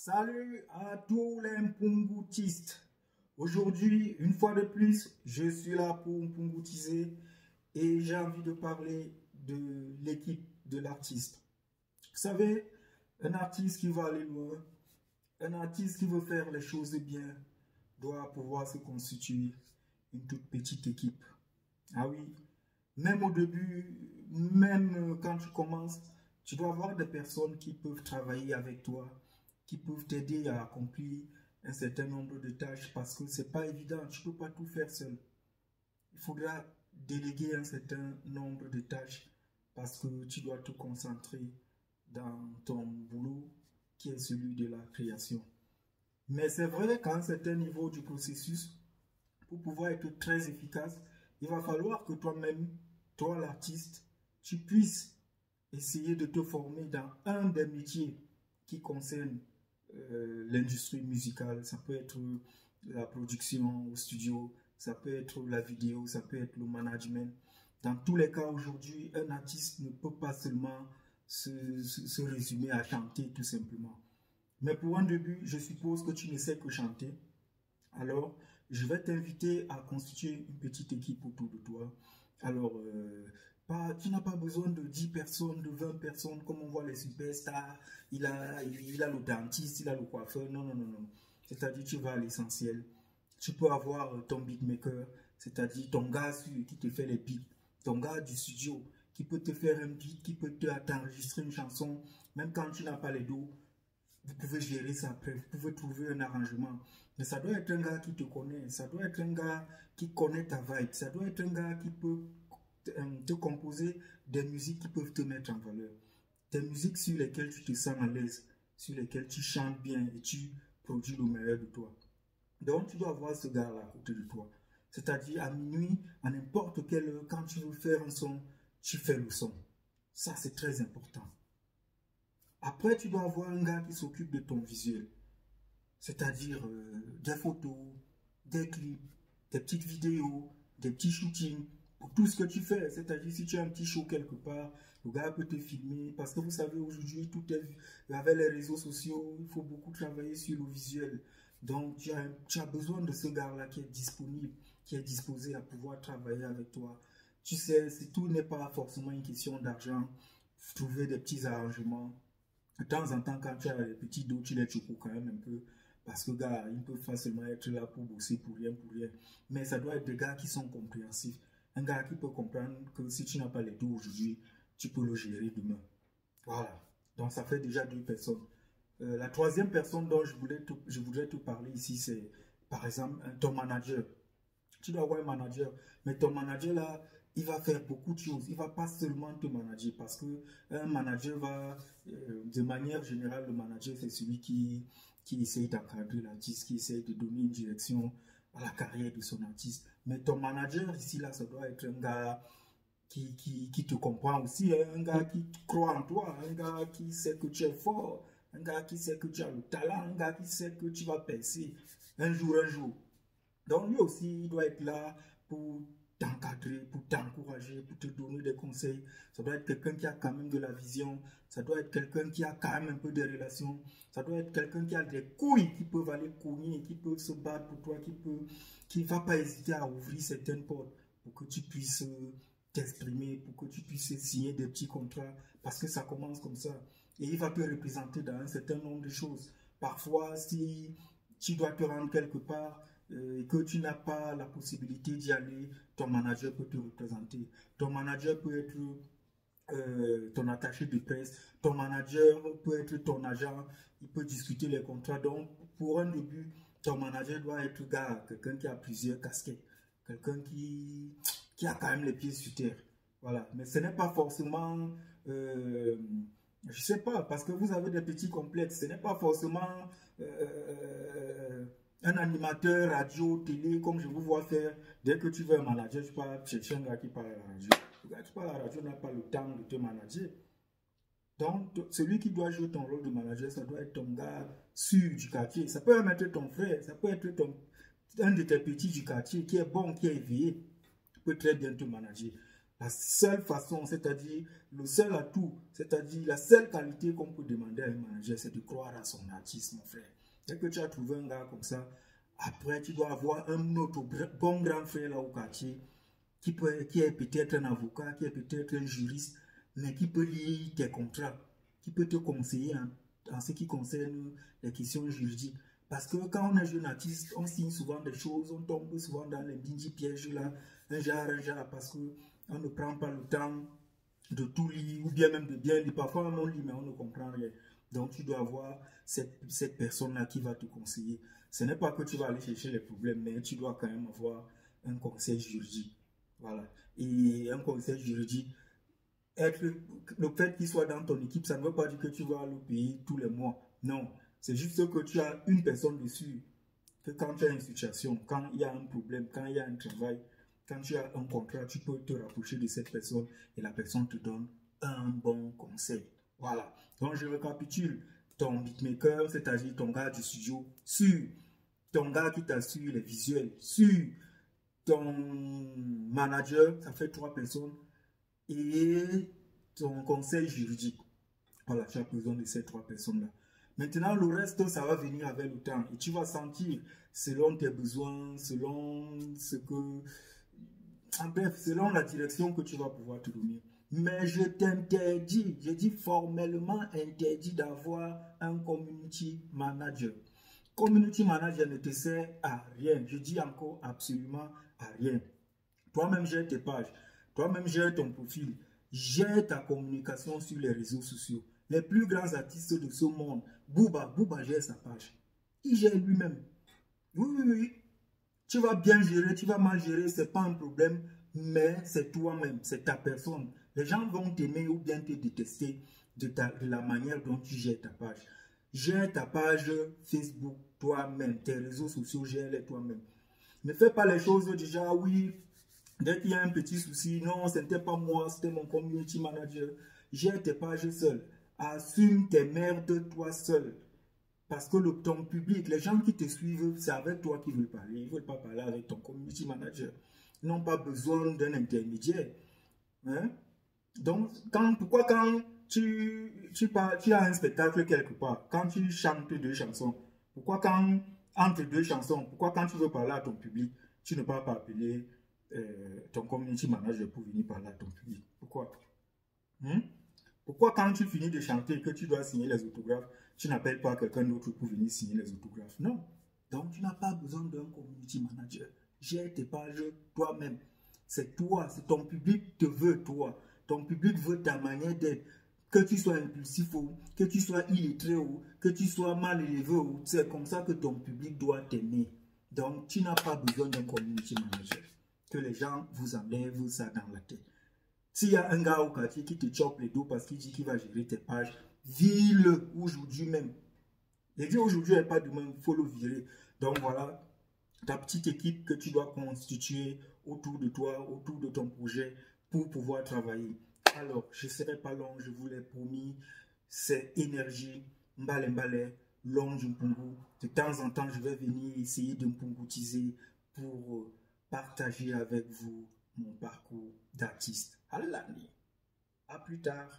Salut à tous les Mpungoutistes. Aujourd'hui, une fois de plus, je suis là pour Mpungoutiser et j'ai envie de parler de l'équipe de l'artiste. Vous savez, un artiste qui va aller loin, un artiste qui veut faire les choses bien, doit pouvoir se constituer une toute petite équipe. Ah oui, même au début, même quand tu commences, tu dois avoir des personnes qui peuvent travailler avec toi, qui peuvent t'aider à accomplir un certain nombre de tâches parce que c'est pas évident, tu peux pas tout faire seul. Il faudra déléguer un certain nombre de tâches parce que tu dois te concentrer dans ton boulot qui est celui de la création. Mais c'est vrai qu'à un certain niveau du processus, pour pouvoir être très efficace, il va falloir que toi-même, toi l'artiste, tu puisses essayer de te former dans un des métiers qui concernent l'industrie musicale. Ça peut être la production au studio, ça peut être la vidéo, ça peut être le management. Dans tous les cas, aujourd'hui, un artiste ne peut pas seulement se résumer à chanter tout simplement. Mais pour un début, je suppose que tu ne sais que chanter. Alors, je vais t'inviter à constituer une petite équipe autour de toi. Alors, tu n'as pas besoin de 10 personnes, de 20 personnes, comme on voit les superstars. Il a le dentiste, il a le coiffeur. Non, non, non, non. C'est-à-dire, tu vas à l'essentiel. Tu peux avoir ton beatmaker, c'est-à-dire ton gars qui te fait les beats, ton gars du studio qui peut te faire un beat, qui peut t'enregistrer une chanson, même quand tu n'as pas les dos. Vous pouvez gérer ça après, vous pouvez trouver un arrangement. Mais ça doit être un gars qui te connaît, ça doit être un gars qui connaît ta vibe, ça doit être un gars qui peut te composer des musiques qui peuvent te mettre en valeur. Des musiques sur lesquelles tu te sens à l'aise, sur lesquelles tu chantes bien et tu produis le meilleur de toi. Donc tu dois avoir ce gars-là à côté de toi. C'est-à-dire à minuit, à n'importe quelle heure, quand tu veux faire un son, tu fais le son. Ça, c'est très important. Après, tu dois avoir un gars qui s'occupe de ton visuel, c'est-à-dire des photos, des clips, des petites vidéos, des petits shootings, pour tout ce que tu fais. C'est-à-dire si tu as un petit show quelque part, le gars peut te filmer, parce que vous savez, aujourd'hui, tout est avec les réseaux sociaux, il faut beaucoup travailler sur le visuel. Donc, tu as besoin de ce gars-là qui est disponible, qui est disposé à pouvoir travailler avec toi. Tu sais, tout n'est pas forcément une question d'argent, trouver des petits arrangements. De temps en temps, quand tu as les petits dos, tu les choucous quand même un peu. Parce que, gars, ils peuvent facilement être là pour bosser pour rien, pour rien. Mais ça doit être des gars qui sont compréhensifs. Un gars qui peut comprendre que si tu n'as pas les dos aujourd'hui, tu peux le gérer demain. Voilà. Donc, ça fait déjà 2 personnes. La troisième personne dont je voudrais te parler ici, c'est, par exemple, ton manager. Tu dois avoir un manager. Mais ton manager, là, il va faire beaucoup de choses. Il ne va pas seulement te manager parce que un manager va, de manière générale, le manager, c'est celui qui essaye d'encadrer l'artiste, qui essaye de donner une direction à la carrière de son artiste. Mais ton manager, ici, là, ça doit être un gars qui te comprend aussi, hein, un gars qui croit en toi, un gars qui sait que tu es fort, un gars qui sait que tu as le talent, un gars qui sait que tu vas percer un jour, un jour. Donc lui aussi, il doit être là pour t'encadrer, pour t'encourager, pour te donner des conseils. Ça doit être quelqu'un qui a quand même de la vision. Ça doit être quelqu'un qui a quand même un peu de relations. Ça doit être quelqu'un qui a des couilles, qui peuvent aller cogner, qui peut se battre pour toi, qui ne va pas hésiter à ouvrir certaines portes pour que tu puisses t'exprimer, pour que tu puisses signer des petits contrats. Parce que ça commence comme ça. Et il va te représenter dans un certain nombre de choses. Parfois, si tu dois te rendre quelque part, et que tu n'as pas la possibilité d'y aller, ton manager peut te représenter. Ton manager peut être ton attaché de presse, ton manager peut être ton agent, il peut discuter les contrats. Donc, pour un début, ton manager doit être quelqu'un qui a plusieurs casquettes, quelqu'un qui a quand même les pieds sur terre. Voilà. Mais ce n'est pas forcément, je sais pas, parce que vous avez des petits complexes, ce n'est pas forcément un animateur radio, télé, comme je vous vois faire. Dès que tu veux un manager, tu peux chercher un gars qui parle à la radio. Le gars qui parle à la radio n'a pas le temps de te manager. Donc, celui qui doit jouer ton rôle de manager, ça doit être ton gars sûr du quartier. Ça peut même être ton frère, ça peut être un de tes petits du quartier qui est bon, qui est éveillé, peut très bien te manager. La seule façon, c'est-à-dire le seul atout, c'est-à-dire la seule qualité qu'on peut demander à un manager, c'est de croire à son artiste, mon frère. Dès que tu as trouvé un gars comme ça, après tu dois avoir un autre bon grand frère là au quartier qui est peut-être un avocat, qui est peut-être un juriste, mais qui peut lire tes contrats, qui peut te conseiller en ce qui concerne les questions juridiques. Parce que quand on est jeune artiste, on signe souvent des choses, on tombe souvent dans les dingy pièges là, un genre, parce qu'on ne prend pas le temps de tout lire, ou bien même de bien lire. Parfois on lit, mais on ne comprend rien. Donc tu dois avoir cette personne-là qui va te conseiller. Ce n'est pas que tu vas aller chercher les problèmes, mais tu dois quand même avoir un conseil juridique. Voilà. Et un conseil juridique, le fait qu'il soit dans ton équipe, ça ne veut pas dire que tu vas le payer tous les mois. Non. C'est juste que tu as une personne dessus. Que quand tu as une situation, quand il y a un problème, quand il y a un travail, quand tu as un contrat, tu peux te rapprocher de cette personne et la personne te donne un bon conseil. Voilà. Donc je récapitule. Ton beatmaker, c'est-à-dire ton gars du studio, sur ton gars qui t'assure les visuels, sur ton manager, ça fait 3 personnes, et ton conseil juridique. Voilà, tu as besoin de ces 3 personnes-là. Maintenant, le reste, ça va venir avec le temps. Et tu vas sentir, selon tes besoins, selon ce que... En bref, selon la direction que tu vas pouvoir te donner. Mais je t'interdis, je dis formellement interdit d'avoir un community manager. Community manager ne te sert à rien. Je dis encore absolument à rien. Toi-même, gère tes pages. Toi-même, gère ton profil. Gère ta communication sur les réseaux sociaux. Les plus grands artistes de ce monde, Booba gère sa page. Il gère lui-même. Oui, oui, oui. Tu vas bien gérer, tu vas mal gérer, ce n'est pas un problème, mais c'est toi-même, c'est ta personne. Les gens vont t'aimer ou bien te détester de la manière dont tu gères ta page. Gère ta page Facebook toi-même, tes réseaux sociaux, gère-les toi-même. Ne fais pas les choses déjà, oui, dès qu'il y a un petit souci, non, ce n'était pas moi, c'était mon community manager. Gère tes pages seul. Assume tes merdes toi seul. Parce que ton public, les gens qui te suivent, c'est avec toi qu'ils veulent parler. Ils ne veulent pas parler avec ton community manager. Ils n'ont pas besoin d'un intermédiaire. Hein? Donc, pourquoi quand tu as un spectacle quelque part, quand tu chantes 2 chansons, pourquoi quand, entre 2 chansons, pourquoi quand tu veux parler à ton public, tu ne peux pas appeler ton community manager pour venir parler à ton public? Pourquoi? Pourquoi quand tu finis de chanter et que tu dois signer les autographes, tu n'appelles pas quelqu'un d'autre pour venir signer les autographes? Non. Donc, tu n'as pas besoin d'un community manager. Gère tes pages toi-même. C'est toi, c'est ton public te veut toi. Ton public veut ta manière d'être. Que tu sois impulsif ou que tu sois illettré ou que tu sois mal élevé ou c'est comme ça que ton public doit t'aimer. Donc, tu n'as pas besoin d'un community manager. Que les gens vous enlèvent ça dans la tête. S'il y a un gars au quartier qui te chope les dos parce qu'il dit qu'il va gérer tes pages, vire-le aujourd'hui même. Il dit aujourd'hui et pas demain, il faut le virer. Donc voilà, ta petite équipe que tu dois constituer autour de toi, autour de ton projet pour pouvoir travailler. Alors, je ne serai pas long, je vous l'ai promis, c'est énergie, mbale, long du mpungu. De temps en temps, je vais venir essayer de mpungutiser pour partager avec vous mon parcours d'artiste. À l'année. À plus tard.